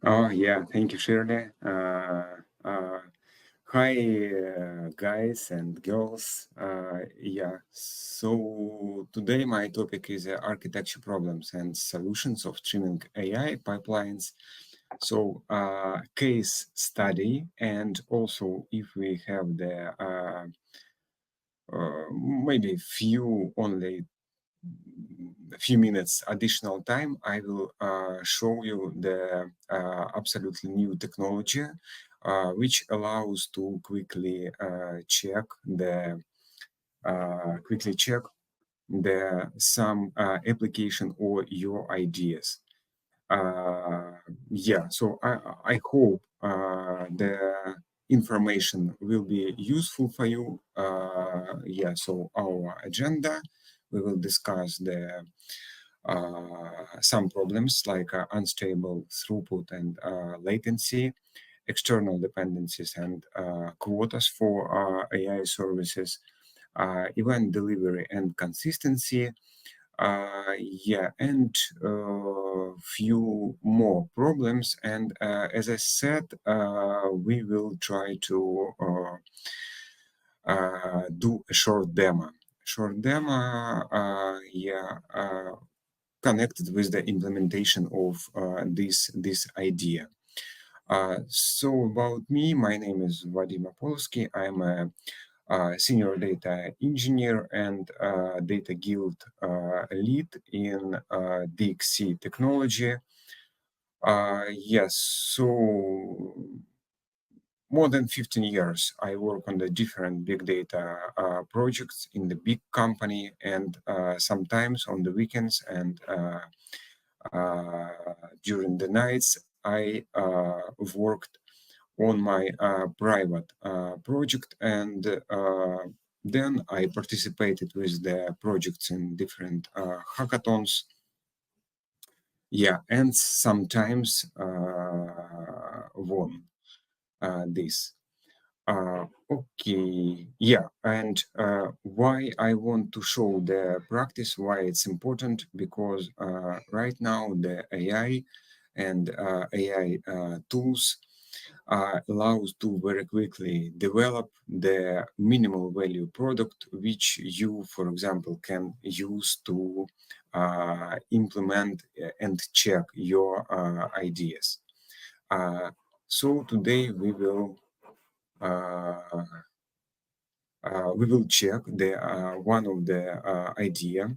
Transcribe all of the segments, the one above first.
Oh, yeah, thank you, Shirley. Hi, guys and girls. Yeah, so today my topic is architecture problems and solutions of streaming AI pipelines. So, case study, and also if we have the maybe only a few minutes additional time, I will show you the absolutely new technology which allows to quickly check the some application or your ideas. Yeah, so I hope the information will be useful for you. Yeah, so our agenda, we will discuss the some problems like unstable throughput and latency, external dependencies and quotas for AI services, event delivery and consistency, yeah, and few more problems. And as I said, we will try to do a short demo. Yeah, connected with the implementation of this idea. So about me, my name is Vadim Apolsky. I'm a senior data engineer and data guild lead in DXC technology. Yes, so more than 15 years, I work on the different big data projects in the big company, and sometimes on the weekends and during the nights, I worked on my private project, and then I participated with the projects in different hackathons. Yeah, and sometimes won this. Okay, yeah, and why I want to show the practice, why it's important, because right now the AI and AI tools allows to very quickly develop the minimal value product, which you, for example, can use to implement and check your ideas. So today we will check the one of the idea.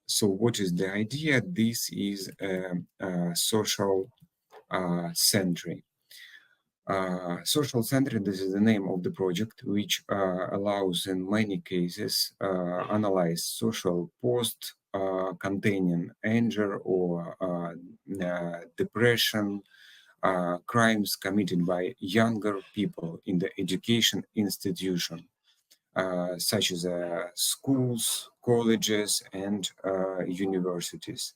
So what is the idea? This is a social sentry. Social sentry, this is the name of the project, which allows in many cases analyze social posts containing anger or depression, crimes committed by younger people in the education institution, such as schools, colleges, and universities.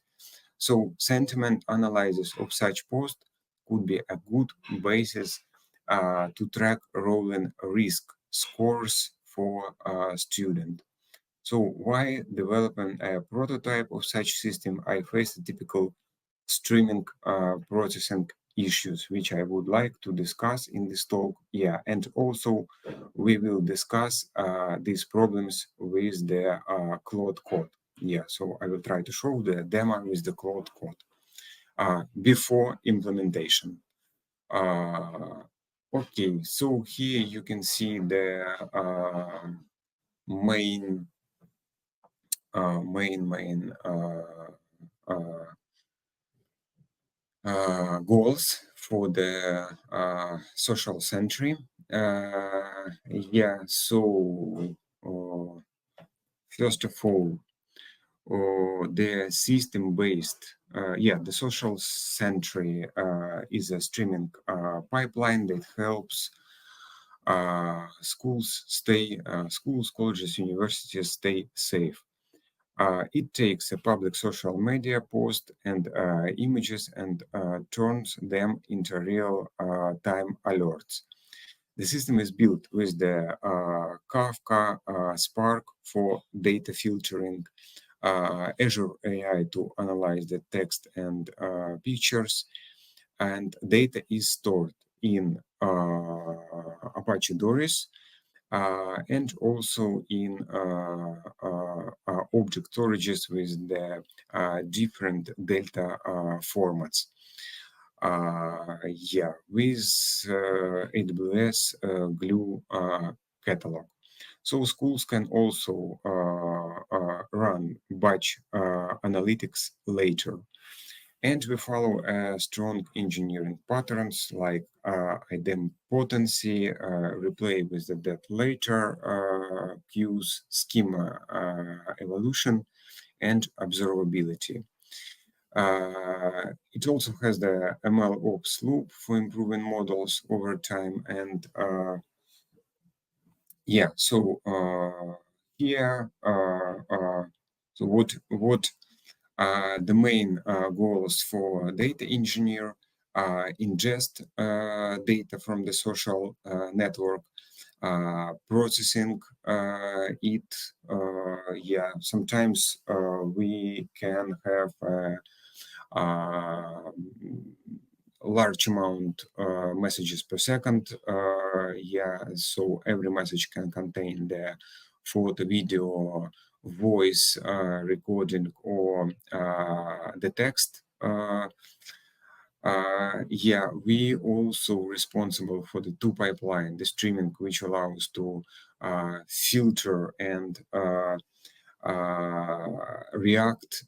So sentiment analysis of such posts could be a good basis to track rolling risk scores for a student. So while developing a prototype of such system, I faced a typical streaming processing issues, which I would like to discuss in this talk. Yeah, and also we will discuss these problems with the Claude code. Yeah, so I will try to show the demo with the Claude code before implementation. Okay, so here you can see the main goals for the social century. Yeah, so first of all, the system-based, yeah, the social century is a streaming pipeline that helps schools, colleges, universities stay safe. It takes a public social media post and images and turns them into real-time alerts. The system is built with the Kafka Spark for data filtering, Azure AI to analyze the text and pictures, and data is stored in Apache Doris and also in object storages with the different data formats. Yeah, with AWS Glue catalog. So schools can also run batch analytics later. And we follow strong engineering patterns like idempotency, replay with the that later, queues, schema evolution, and observability. It also has the MLOps loop for improving models over time. And yeah, so here, so what the main goals for data engineer ingest data from the social network, processing it. Yeah, sometimes we can have large amount messages per second. Yeah, so every message can contain the photo, video, voice recording, or the text. Yeah, we also responsible for the two pipeline, the streaming, which allows to filter and react,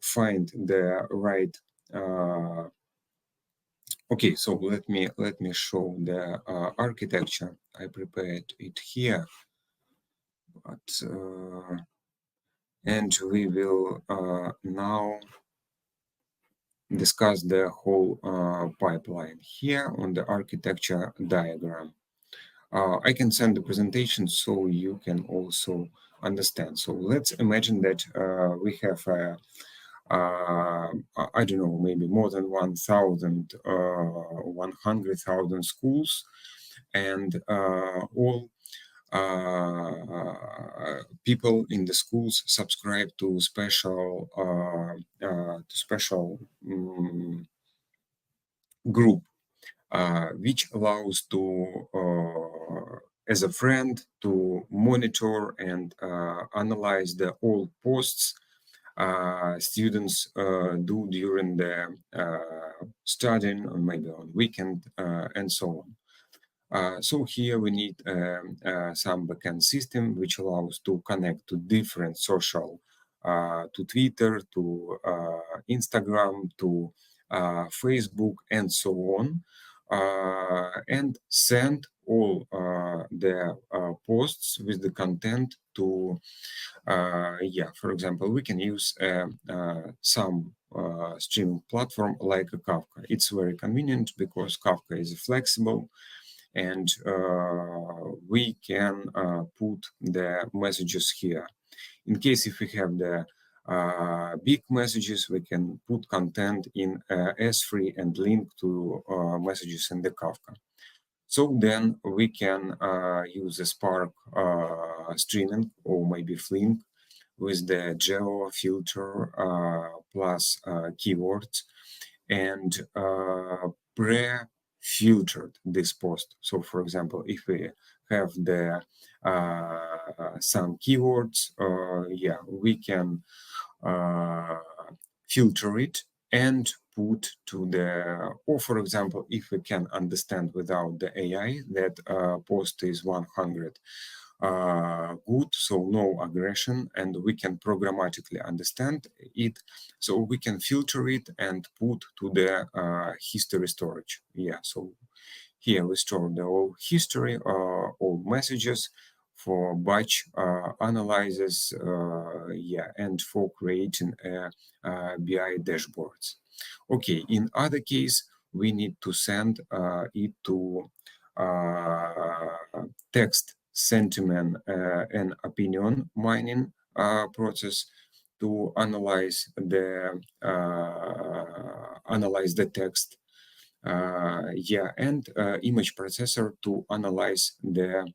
find the right. Okay, so let me show the architecture. I prepared it here, but and we will now discuss the whole pipeline here on the architecture diagram. I can send the presentation so you can also understand. So let's imagine that we have I don't know, maybe more than 100,000 schools, and all people in the schools subscribe to special group, which allows to as a friend to monitor and analyze the all posts students do during the studying, or maybe on weekend, and so on. So here we need some backend system which allows to connect to different social, to Twitter, to Instagram, to Facebook, and so on, and send all the posts with the content to, yeah, for example, we can use some streaming platform like Kafka. It's very convenient because Kafka is flexible, and we can put the messages here. In case if we have the big messages, we can put content in S3 and link to messages in the Kafka. So then we can use the Spark streaming or maybe Flink with the geo filter plus keywords, and pre-filtered this post. So for example, if we have the some keywords, yeah, we can filter it and put to the, or for example, if we can understand without the AI that post is 100 good, so no aggression, and we can programmatically understand it, so we can filter it and put to the history storage. Yeah, so here we store the whole history, all messages for batch analysis, yeah, and for creating BI dashboards. Okay, in other case, we need to send it to text, sentiment, and opinion mining process to analyze the text, yeah, and image processor to analyze the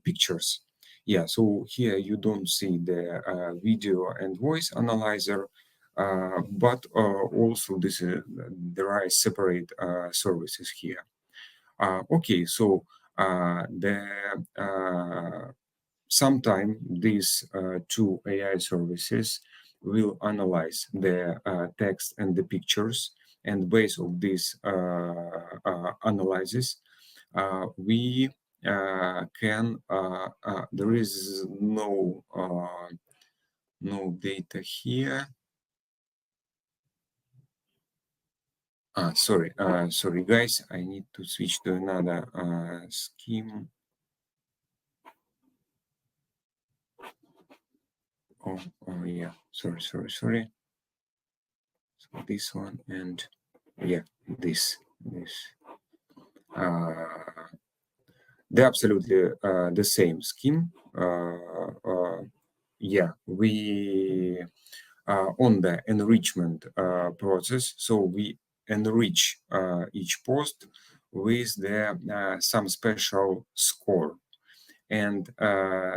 pictures. Yeah, so here you don't see the video and voice analyzer, but also there are separate services here. Okay, so the sometime these two AI services will analyze the text and the pictures, and based on this analysis, we can there is no data here. Sorry guys, I need to switch to another scheme. Oh yeah, sorry. So this one, and yeah, this. They're absolutely the same scheme. Yeah, we on the enrichment process, so we enrich each post with some special score, and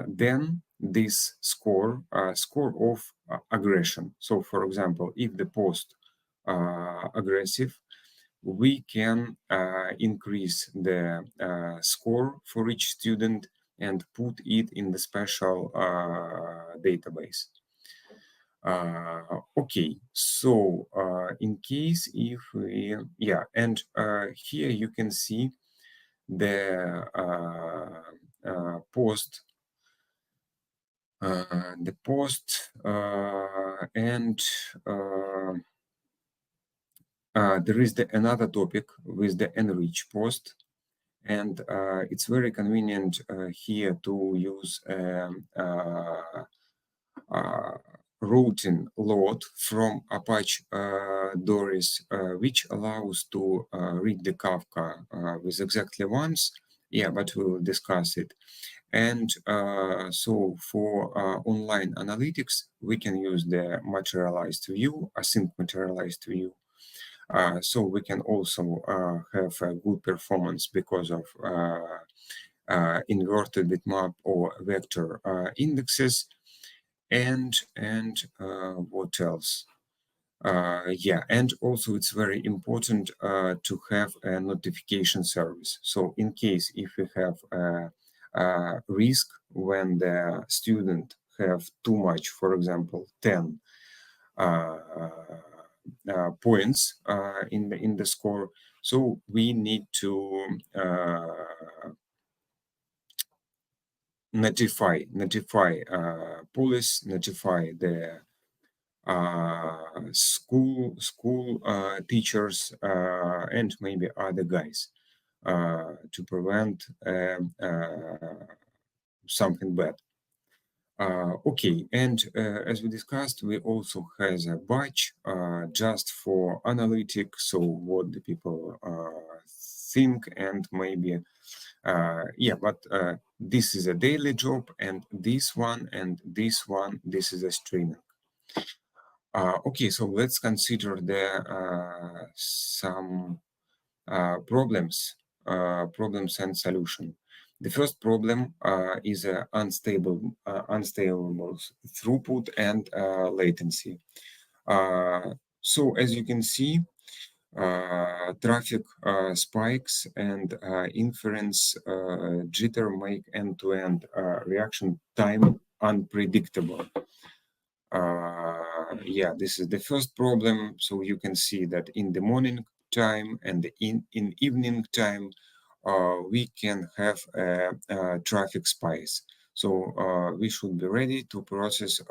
then this score of aggression. So, for example, if the post aggressive, we can increase the score for each student and put it in the special database. Okay, so in case if we, yeah, and here you can see the post, and there is another topic with the enrich post, and it's very convenient here to use routine load from Apache Doris, which allows to read the Kafka with exactly once. Yeah, but we'll discuss it. And so for online analytics, we can use the materialized view, async materialized view. So we can also have a good performance because of inverted bitmap or vector indexes. And what else? Yeah, and also it's very important to have a notification service. So in case if we have a risk when the student have too much, for example, 10 points in the score, so we need to notify police, notify the school teachers and maybe other guys to prevent something bad. Okay, and as we discussed, we also has a batch just for analytics, so what the people think, and maybe yeah, but this is a daily job, and this one, this is a streaming. Okay, so let's consider some problems and solution. The first problem is unstable throughput and latency. So as you can see, traffic spikes and inference jitter make end-to-end reaction time unpredictable. Yeah, this is the first problem. So you can see that in the morning time and in evening time, we can have traffic spikes. So we should be ready to process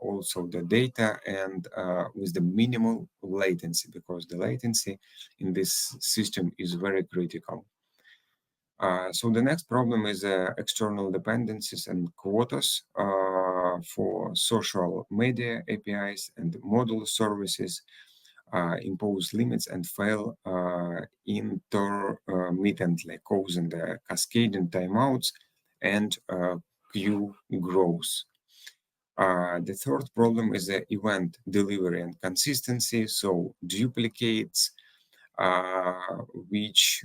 also the data and with the minimal latency, because the latency in this system is very critical. So the next problem is external dependencies and quotas for social media APIs and model services impose limits and fail intermittently, causing the cascading timeouts and queue growth. The third problem is the event delivery and consistency, so duplicates which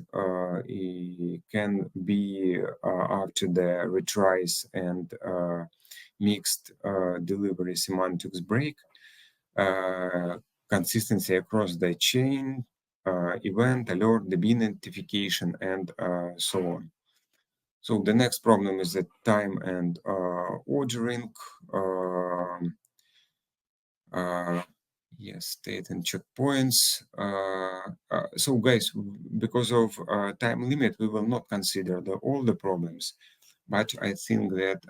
can be after the retries and mixed delivery semantics break, consistency across the chain, event, alert, DB identification, and so on. So the next problem is the time and ordering. Yes, state and checkpoints. So guys, because of time limit, we will not consider all the problems, but I think that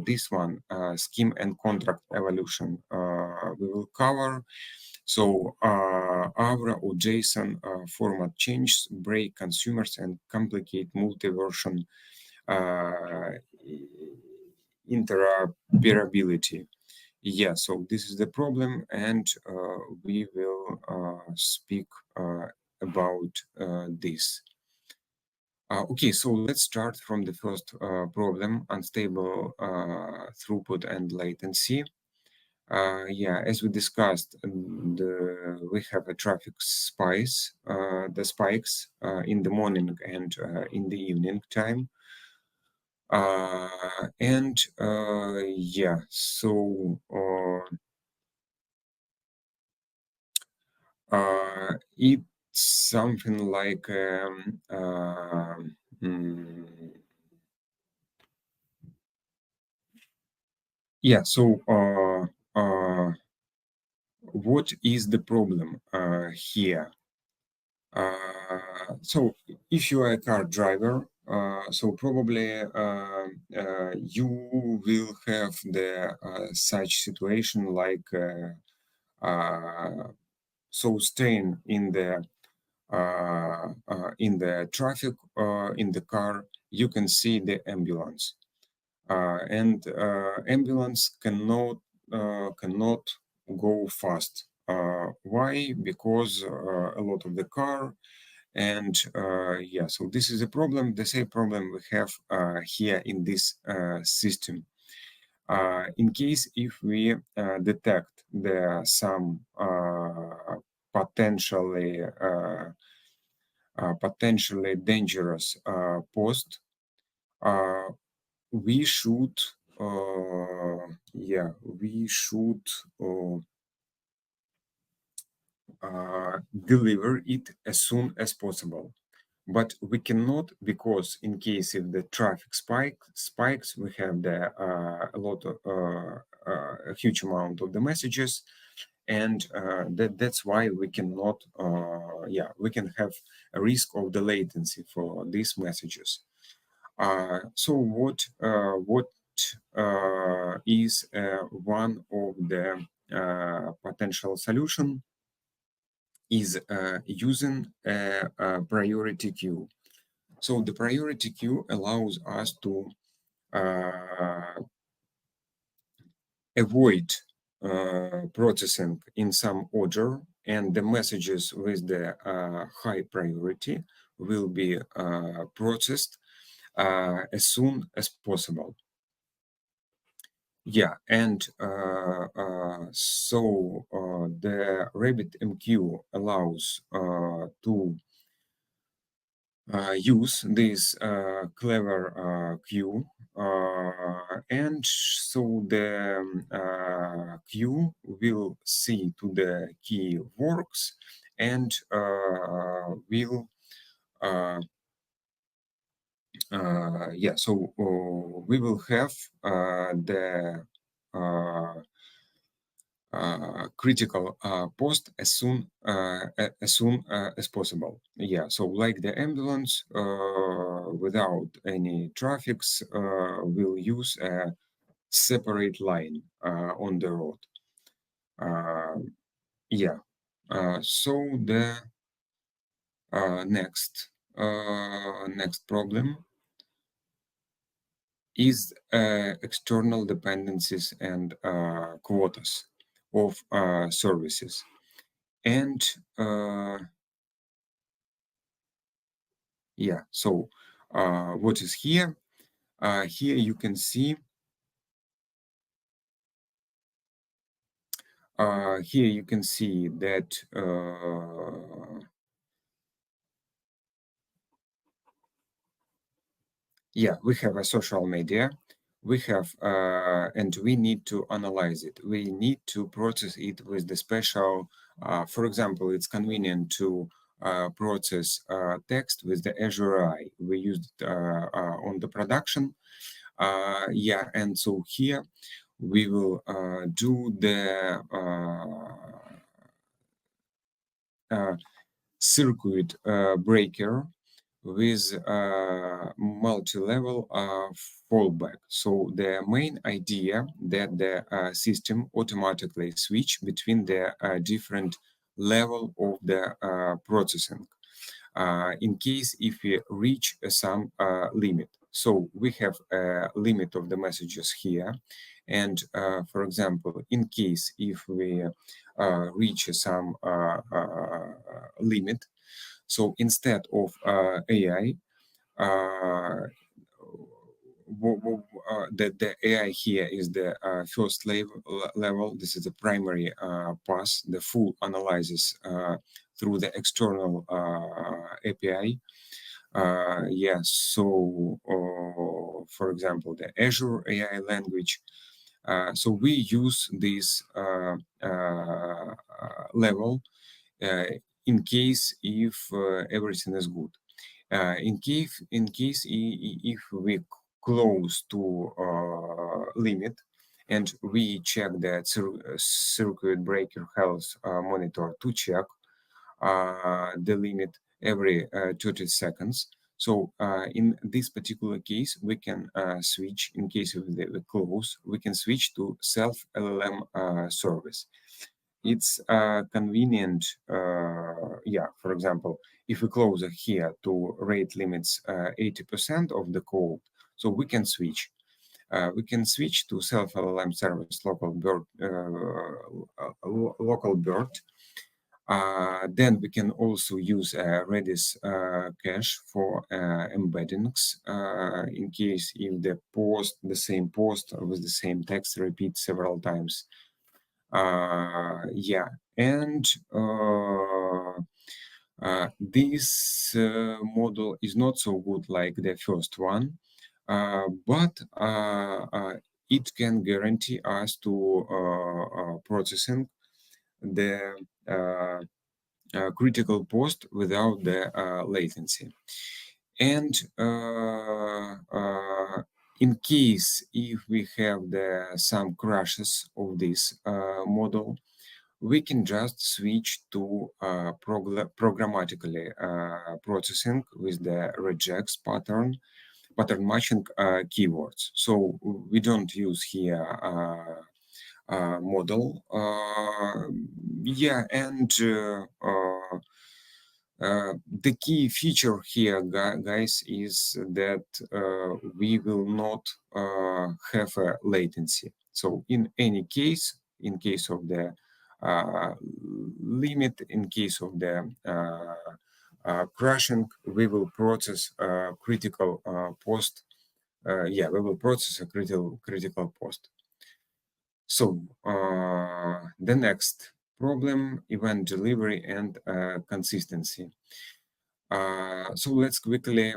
this one, scheme and contract evolution, we will cover. So Avra or JSON format changes, break consumers, and complicate multi-version interoperability. Yeah, so this is the problem, and we will speak about this. Okay, so let's start from the first problem, unstable throughput and latency. Yeah, as we discussed, we have a traffic spikes, the spikes in the morning and in the evening time. Yeah, so it's something like yeah, so what is the problem here? So if you are a car driver, so probably you will have the such situation like so staying in the traffic in the car, you can see the ambulance, and ambulance cannot go fast. Why? Because a lot of the car, and yeah, so this is a problem, the same problem we have here in this system. In case if we detect some potentially dangerous post, we should yeah, we should deliver it as soon as possible. But we cannot, because in case if the traffic spikes, we have a huge amount of the messages, and that's why we cannot, yeah, we can have a risk of the latency for these messages. So what is one of the potential solution is using a priority queue. So the priority queue allows us to avoid processing in some order, and the messages with the high priority will be processed as soon as possible. Yeah, and so the RabbitMQ allows to use this clever queue, and so the queue will see to the key works and will yeah, so we will have the critical post as soon as possible. Yeah, so like the ambulance without any traffics will use a separate line on the road. Yeah, so the next problem is external dependencies and quotas of services. And yeah, so what is here? Here you can see that Yeah, we have a social media. We have, and we need to analyze it. We need to process it with the special, for example, it's convenient to process text with the Azure AI. We used it on the production. Yeah, and so here we will do the circuit breaker with multi-level fallback. So the main idea that the system automatically switch between the different level of the processing in case if we reach some limit. So we have a limit of the messages here. And for example, in case if we reach some limit, so instead of AI, the AI here is the first level. This is the primary pass, the full analysis through the external API. Yeah, so for example, the Azure AI language. So we use this level in case if everything is good. In case if we close to limit and we check the circuit breaker health monitor to check the limit every 30 seconds. So in this particular case, we can switch, in case of the close, we can switch to self LLM service. It's convenient, yeah, for example, if we close here to rate limits 80% of the code, so we can switch. We can switch to self LLM service local bird. Then we can also use Redis cache for embeddings in case if the same post with the same text repeats several times. Yeah, and this model is not so good like the first one, but it can guarantee us to processing the critical post without the latency. And in case if we have some crashes of this model, we can just switch to programmatically processing with the regex pattern matching keywords. So we don't use here model. Yeah, and the key feature here, guys, is that we will not have a latency. So in any case, in case of the limit, in case of the crashing, we will process critical post. Yeah, we will process a critical post. So the next problem, event delivery and consistency. So let's quickly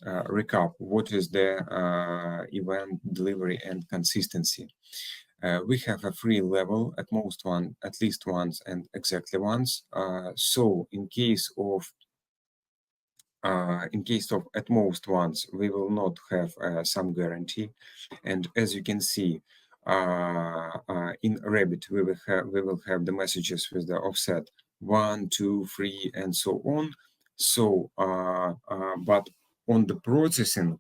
recap what is the event delivery and consistency. We have a free level at most one, at least once, and exactly once. So in case of at most once, we will not have some guarantee. And as you can see, in Rabbit, we will have the messages with the offset 1, 2, 3, and so on. So, but on the processing,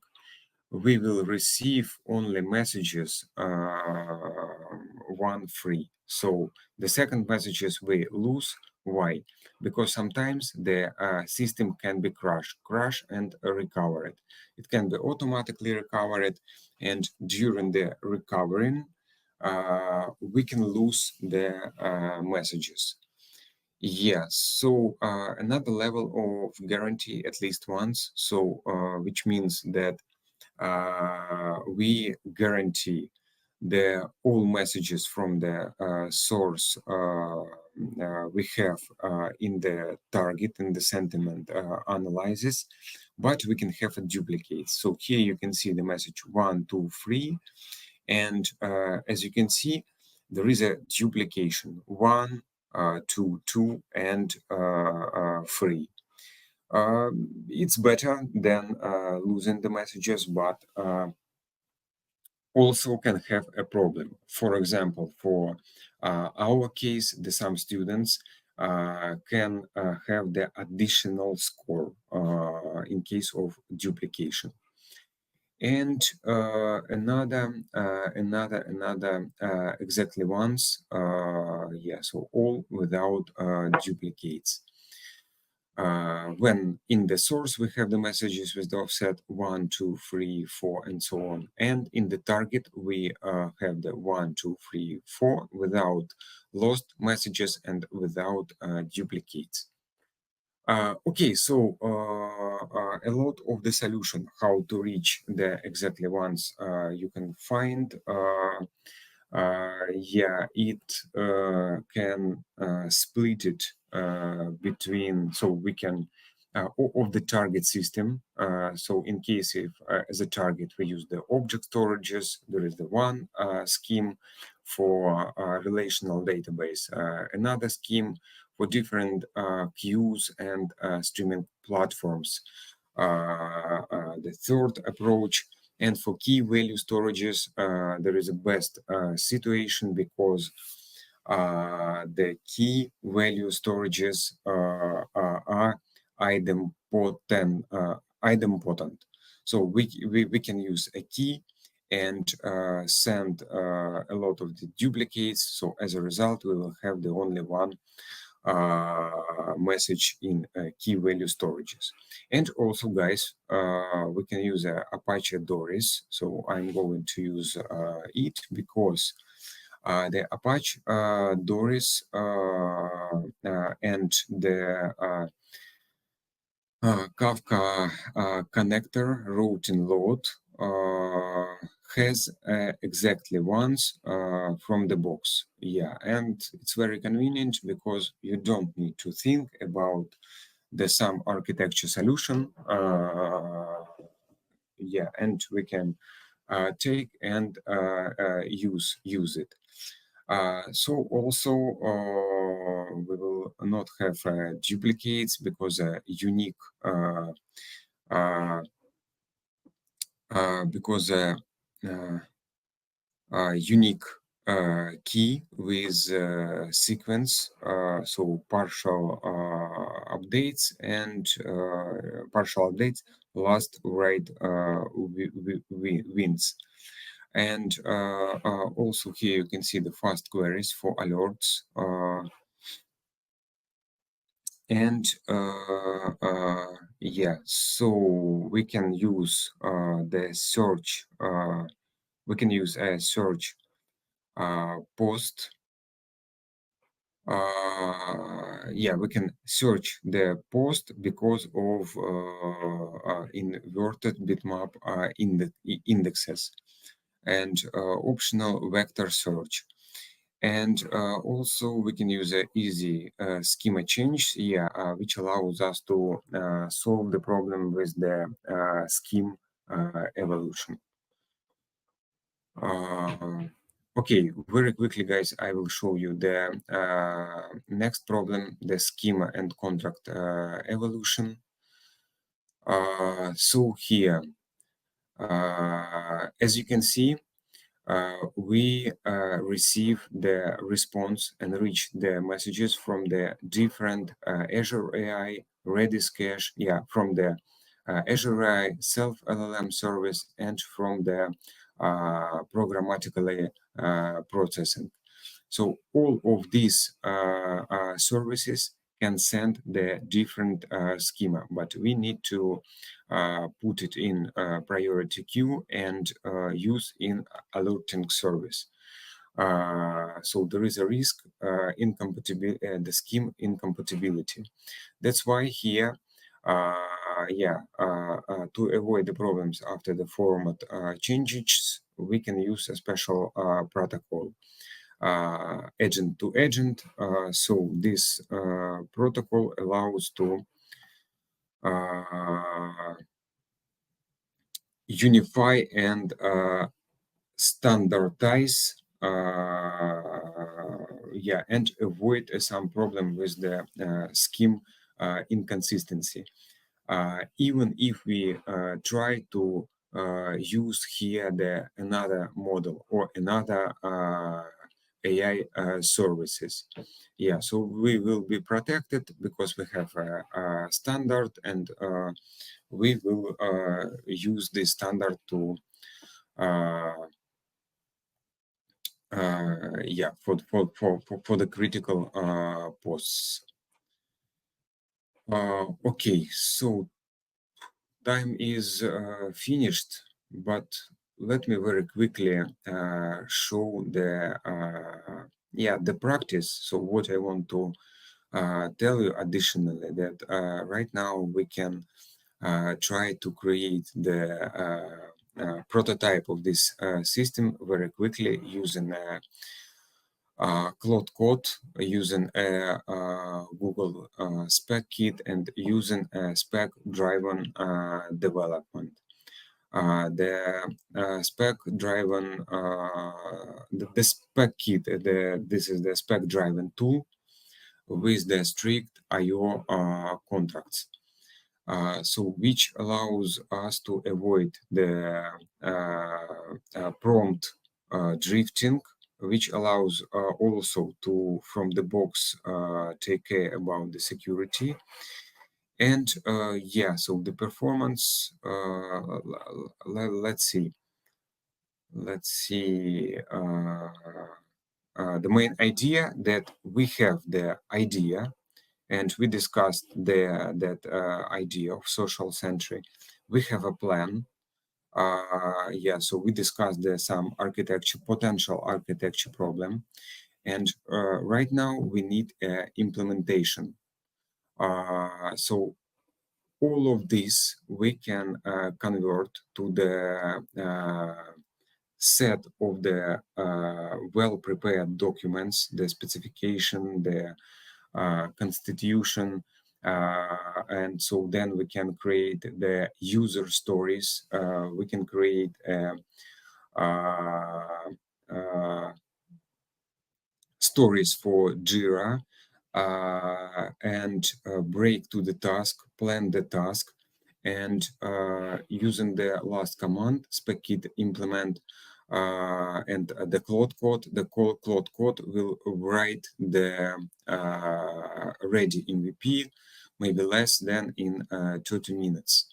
we will receive only messages 1, 3. So the second messages we lose. Why? Because sometimes the system can be crash and recovered. It can be automatically recovered, and during the recovering, we can lose the messages. Yes, so another level of guarantee at least once, so which means that we guarantee the all messages from the source we have in the target in the sentiment analysis, but we can have a duplicate. So here you can see the message 1, 2, 3, and as you can see, there is a duplication 1, 2, 2, and 3. It's better than losing the messages, but also can have a problem. For example, for our case, some students can have the additional score in case of duplication. And another exactly once, yeah, so all without duplicates. When in the source we have the messages with the offset 1, 2, 3, 4, and so on, and in the target we have the 1, 2, 3, 4 without lost messages and without duplicates. Okay, so a lot of the solution how to reach the exactly ones you can find. Yeah, it can split it between, so we can of the target system. So in case if as a target we use the object storages, there is the one scheme for relational database, another scheme for different queues and streaming platforms. The third approach, and for key value storages, there is a best situation because the key value storages are idempotent. So we can use a key and send a lot of the duplicates. So as a result, we will have the only one message in key value storages. And also, guys, we can use Apache Doris. So I'm going to use it because the Apache Doris and the Kafka connector routine load has exactly once from the box. Yeah, and it's very convenient because you don't need to think about the some architecture solution. Yeah, and we can take and use it. So also we will not have duplicates because unique because unique key with sequence, so partial updates and partial updates last write wins. And also here you can see the fast queries for alerts. And yeah, so we can use the search. We can use a search post. Yeah, we can search the post because of inverted bitmap indexes and optional vector search. And also we can use an easy schema change, yeah, which allows us to solve the problem with the scheme evolution. Okay, very quickly, guys, I will show you the next problem, the schema and contract evolution. So here, as you can see, we receive the response and reach the messages from the different Azure AI, Redis cache, yeah, from the Azure AI self LLM service and from the programmatically processing. So all of these services can send the different schema, but we need to put it in priority queue and use in alerting service. So there is a risk incompatibility, the scheme incompatibility. That's why here, to avoid the problems after the format changes, we can use a special protocol. Agent to agent. So this protocol allows to unify and standardize, and avoid some problem with the scheme inconsistency. Even if we try to use here another model or another AI services. Yeah, so we will be protected because we have a standard, and we will use this standard to for the critical posts. Okay, so time is finished, but let me very quickly show the practice. So what I want to tell you additionally, that right now we can try to create the prototype of this system very quickly using Cloud Code, using Google Spec Kit, and using spec-driven development. The spec-driven, the Spec Kit, this is the spec-driven tool with the strict I/O contracts. So which allows us to avoid the prompt drifting, which allows also to, from the box, take care about the security. And so the performance, let's see. The main idea that we have the idea, and we discussed that idea of social century. We have a plan. So we discussed some potential architecture problem, and right now we need implementation. So all of this we can convert to the set of the well-prepared documents, the specification, the constitution, and so then we can create the user stories. We can create stories for Jira, and break to the task, plan the task, and using the last command, spec-kit implement, and the Cloud Code, Cloud Code will write the ready MVP, maybe less than in 30 minutes.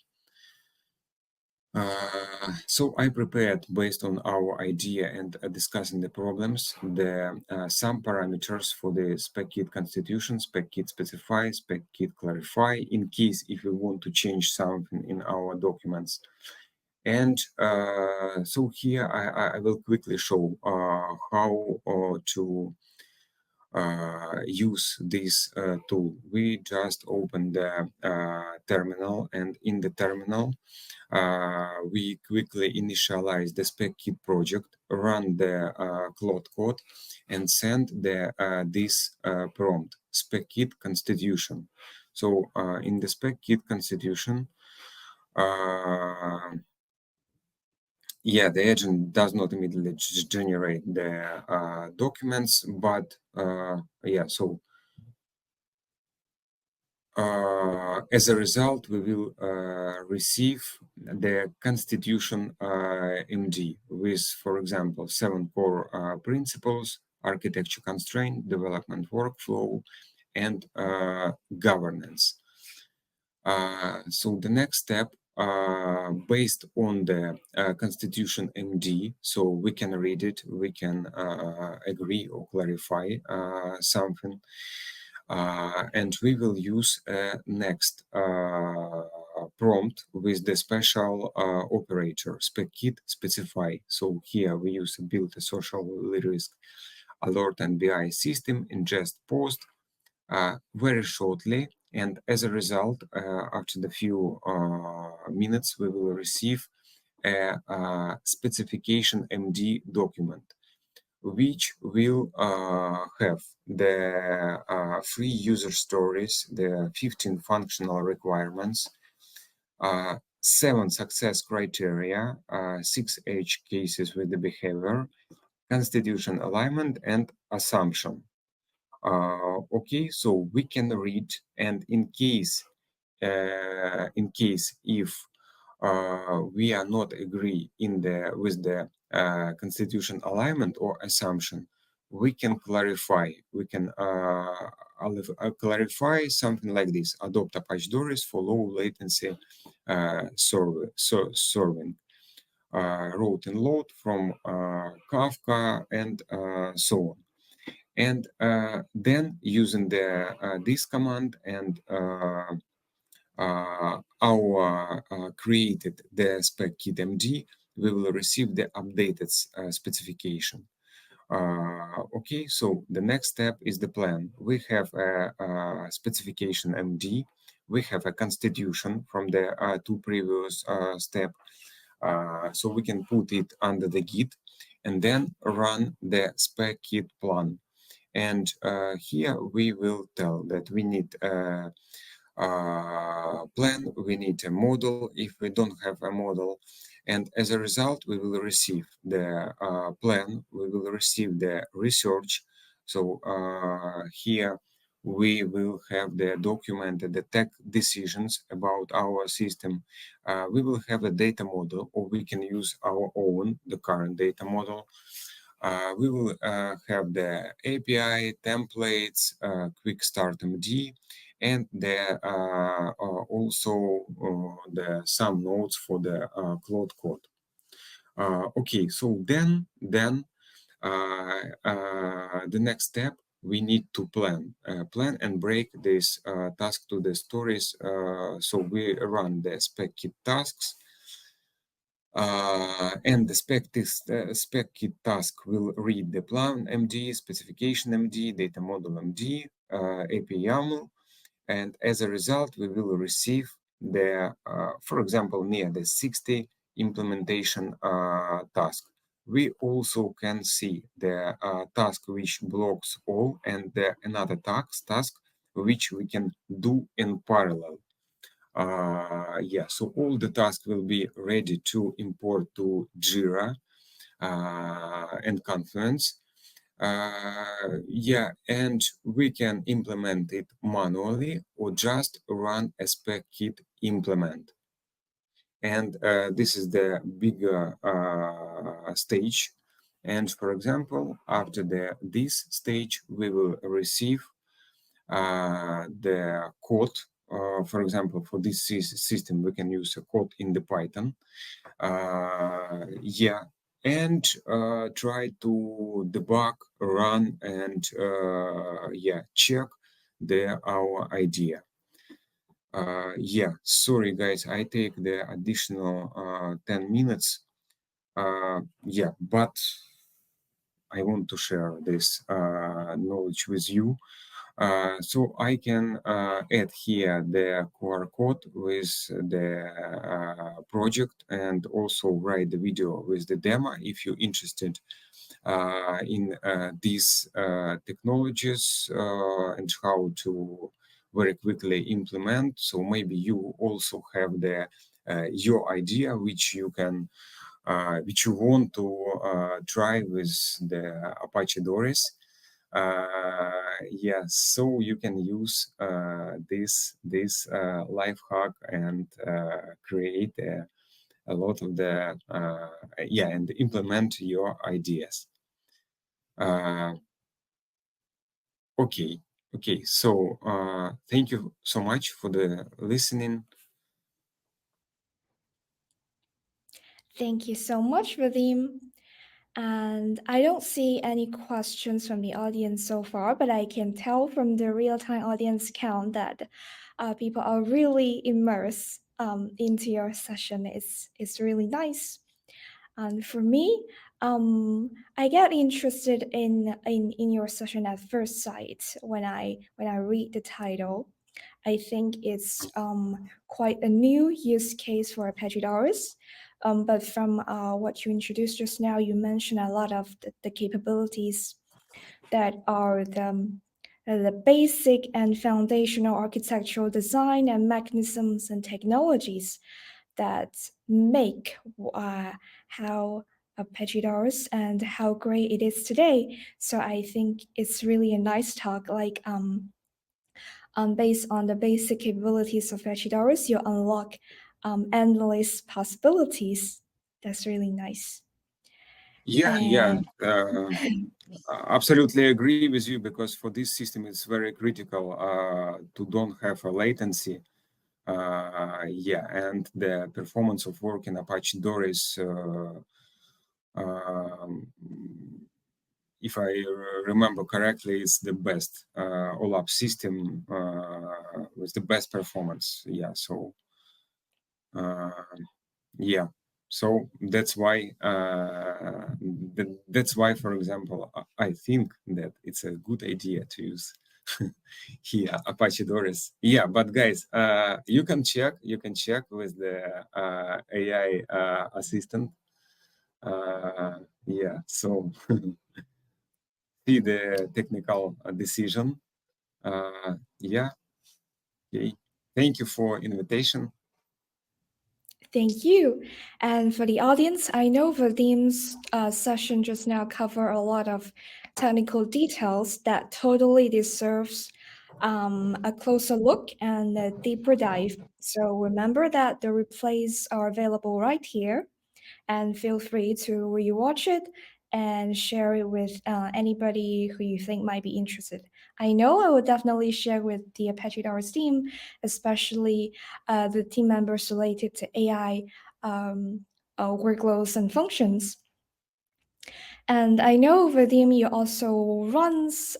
So I prepared, based on our idea and discussing the problems, some parameters for the spec-kit constitution, spec-kit specify, spec-kit clarify, in case if we want to change something in our documents. And so here I will quickly show how to use this tool. We just open the terminal, and in the terminal we quickly initialize the spec-kit project, run the Cloud Code, and send this prompt, spec-kit constitution. So in the spec-kit constitution, the agent does not immediately generate the documents, but as a result, we will receive the constitution MD with, for example, 7 core principles: architecture constraint, development workflow, and governance. So the next step, based on the constitution MD, so we can read it, we can agree or clarify something. And we will use next prompt with the special operator, spec-kit specify. So here we use build a social risk alert and BI system, ingest post very shortly. And as a result, after the few minutes, we will receive a specification MD document, which will have the 3 user stories, the 15 functional requirements, 7 success criteria, 6 edge cases with the behavior, constitution alignment, and assumption. Okay, so we can read, and in case if we are not agree with the constitution alignment or assumption, we can clarify. We can clarify something like this: adopt Apache Doris for low latency serving, routine load from Kafka, and so on. And then using this command and our created the spec kit MD, we will receive the updated specification. Okay, so the next step is the plan. We have a specification MD. We have a constitution from the 2 previous step. So we can put it under the Git and then run the spec kit plan. And here we will tell that we need plan, we need a model if we don't have a model. And as a result, we will receive the plan, we will receive the research. So here we will have the documented the tech decisions about our system. We will have a data model, or we can use our own, the current data model. We will have the API, templates, quick start MD, and the also the some nodes for the Cloud code. Okay, so then the next step, we need to plan and break this task to the stories. So we run the spec kit tasks. And the spec kit task will read the plan MD, specification MD, data model MD, API YAML, and as a result, we will receive the, for example, near the 60 implementation task. We also can see the task which blocks all, and another task which we can do in parallel. Yeah, so all the tasks will be ready to import to Jira and Confluence. Yeah, and we can implement it manually or just run a spec kit implement. And this is the bigger stage. And for example, after this stage, we will receive the code. For example, for this system, we can use a code in the Python. Yeah, and try to debug, run, and yeah, check our idea. Yeah, sorry guys, I take the additional 10 minutes. Yeah, but I want to share this knowledge with you. So I can add here the QR code with the project, and also write the video with the demo if you're interested in these technologies and how to very quickly implement. So maybe you also have the your idea which you can which you want to try with the Apache Doris. Yeah, so you can use this life hack and create a lot of the yeah, and implement your ideas. Okay, so thank you so much for the listening. Thank you so much, Vadim. And I don't see any questions from the audience so far, but I can tell from the real-time audience count that people are really immersed into your session. It's really nice. And for me, I get interested in your session at first sight when I read the title. I think it's quite a new use case for Apache Doris. But from what you introduced just now, you mentioned a lot of the capabilities that are the basic and foundational architectural design and mechanisms and technologies that make how Apache Doris and how great it is today. So I think it's really a nice talk. Like based on the basic capabilities of Apache Doris, you unlock endless possibilities. That's really nice. Yeah, And absolutely agree with you, because for this system it's very critical to don't have a latency. Yeah, and the performance of work in Apache Doris, if I remember correctly, it's the best OLAP system with the best performance. Yeah, so yeah, so that's why for example, I think that it's a good idea to use here Apache Doris. Yeah, but guys, you can check with the AI assistant. Yeah, so see the technical decision. Yeah, okay. Thank you for invitation. thank you. And for the audience, I know Vadim's session just now covered a lot of technical details that totally deserves a closer look and a deeper dive. So remember that the replays are available right here, and feel free to rewatch it and share it with anybody who you think might be interested. I know I will definitely share with the Apache Doris team, especially the team members related to AI workloads and functions. And I know Vadim, you also runs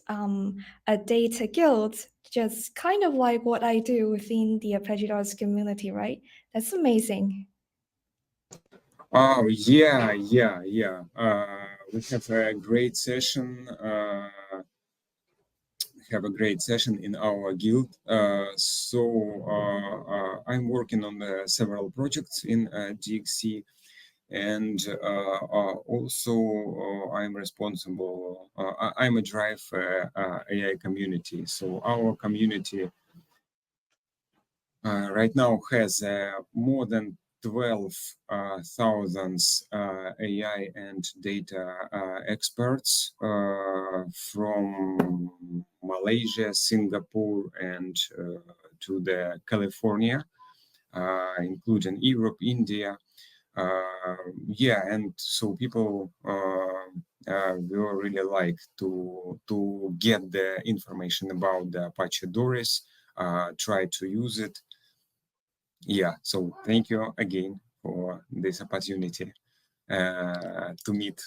a data guild, just kind of like what I do within the Apache Doris community, right? That's amazing. Oh, yeah. We have a great session. Have a great session in our guild. I'm working on several projects in DXC, and also I'm responsible. I'm a drive AI community. So our community right now has more than 12,000 AI and data experts from Malaysia, Singapore, and to the California, including Europe, India. Yeah, and so people will really like to get the information about the Apache Doris, try to use it. Yeah, so thank you again for this opportunity to meet